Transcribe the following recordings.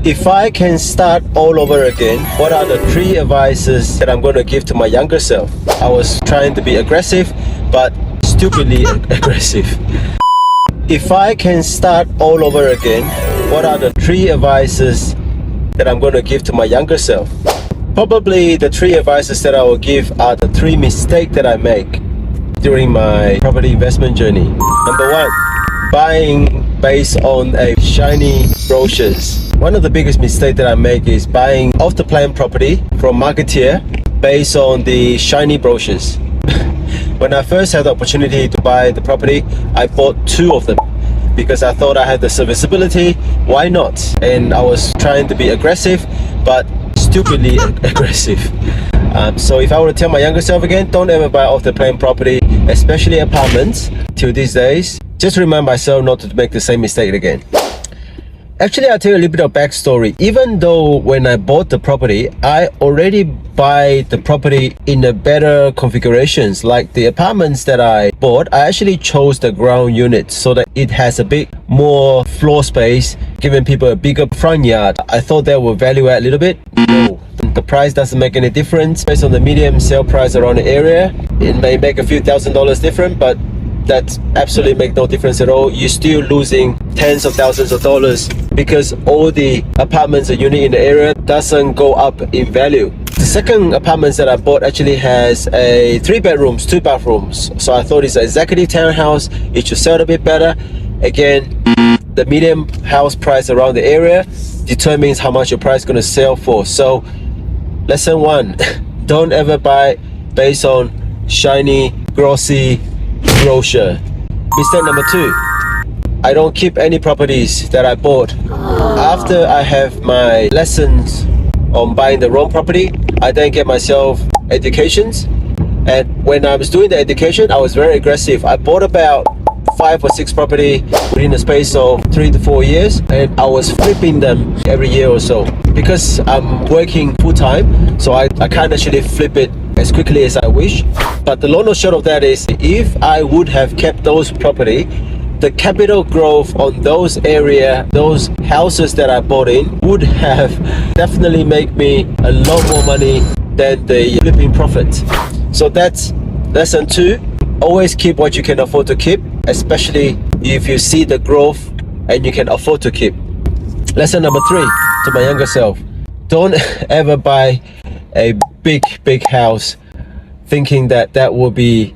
If I can start all over again, what are the 3 advices that I'm going to give to my younger self? I was trying to be aggressive, but stupidly aggressive. If I can start all over again, what are the 3 advices that I'm going to give to my younger self? Probably the 3 advices that I will give are the 3 mistakes that I make during my property investment journey. Number 1, buying based on a shiny brochures. One of the biggest mistakes that I make is buying off the plan property from marketeer based on the shiny brochures. When I first had the opportunity to buy the property, I bought 2 of them because I thought I had the serviceability. Why not? And I was trying to be aggressive, but stupidly aggressive. So if I were to tell my younger self again, don't ever buy off the plan property, especially apartments. Till these days, just remind myself not to make the same mistake again. Actually, I'll tell you a little bit of backstory. Even though when I bought the property, I already buy the property in a better configurations. Like the apartments that I bought, I actually chose the ground unit so that it has a bit more floor space, giving people a bigger front yard. I thought that would value add a little bit. No, the price doesn't make any difference. Based on the medium sale price around the area, it may make a few $1,000s different, but that absolutely make no difference at all. You're still losing tens of thousands of dollars because all the apartments and unit in the area doesn't go up in value. The second apartments that I bought actually has a 3 bedrooms, 2 bathrooms. So I thought it's an executive townhouse. It should sell a bit better. Again, the medium house price around the area determines how much your price is going to sell for. So lesson 1, don't ever buy based on shiny, glossy brochure. Mistake number 2, I don't keep any properties that I bought. After I have my lessons on buying the wrong property, I then get myself educations. And when I was doing the education, I was very aggressive. I bought about 5 or 6 property within the space of 3 to 4 years, and I was flipping them every year or so. Because I'm working full-time, so I can't actually flip it as quickly as I wish. But the long and short of that is, if I would have kept those property, the capital growth on those area, those houses that I bought in, would have definitely made me a lot more money than the flipping profit. So that's lesson 2. Always keep what you can afford to keep, especially if you see the growth and you can afford to keep. Lesson number 3 to my younger self: don't ever buy a big house thinking that that will be.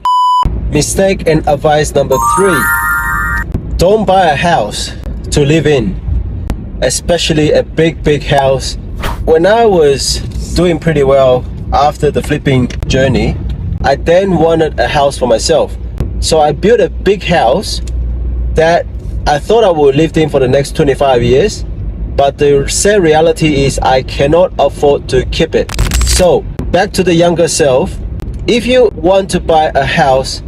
Mistake and advice number 3: don't buy a house to live in, especially a big house. When I was doing pretty well after the flipping journey, I then wanted a house for myself. So I built a big house that I thought I would live in for the next 25 years. But the sad reality is I cannot afford to keep it. So back to the younger self, if you want to buy a house,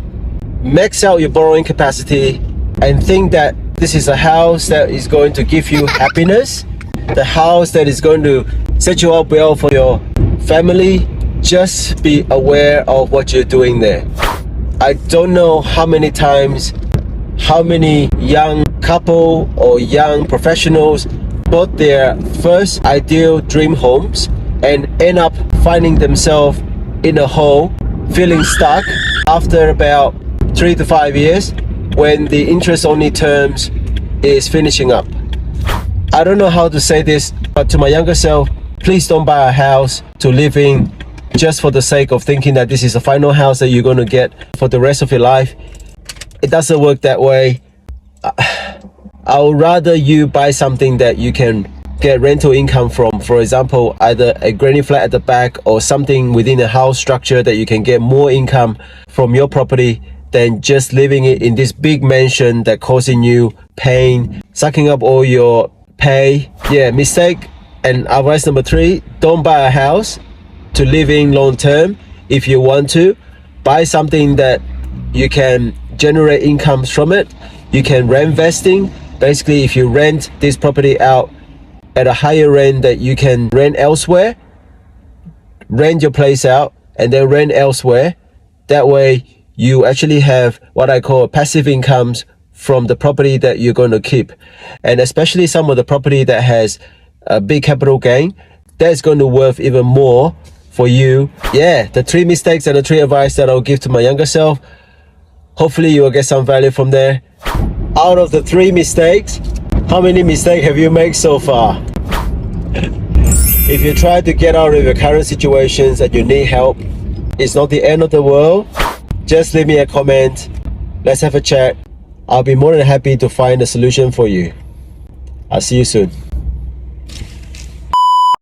max out your borrowing capacity and think that this is a house that is going to give you happiness, the house that is going to set you up well for your family. Just be aware of what you're doing there. I don't know how many times, how many young couple or young professionals bought their first ideal dream homes and end up finding themselves in a hole, feeling stuck after about 3 to 5 years when the interest only terms is finishing up. I don't know how to say this, but to my younger self, please don't buy a house to live in just for the sake of thinking that this is the final house that you're going to get for the rest of your life. It doesn't work that way. I would rather you buy something that you can get rental income from. For example, either a granny flat at the back or something within a house structure that you can get more income from your property than just living it in this big mansion that causing you pain, sucking up all your pay. Yeah, mistake and advice number 3, don't buy a house to live in long term. If you want to, buy something that you can generate incomes from it. You can reinvesting. Basically, if you rent this property out at a higher rent that you can rent elsewhere, rent your place out and then rent elsewhere. That way you actually have what I call passive incomes from the property that you're going to keep. And especially some of the property that has a big capital gain, that's going to worth even more for you. Yeah, the 3 mistakes and the 3 advice that I'll give to my younger self. Hopefully you will get some value from there. Out of the 3 mistakes, how many mistakes have you made so far? If you try to get out of your current situations and you need help, it's not the end of the world. Just leave me a comment. Let's have a chat. I'll be more than happy to find a solution for you. I'll see you soon.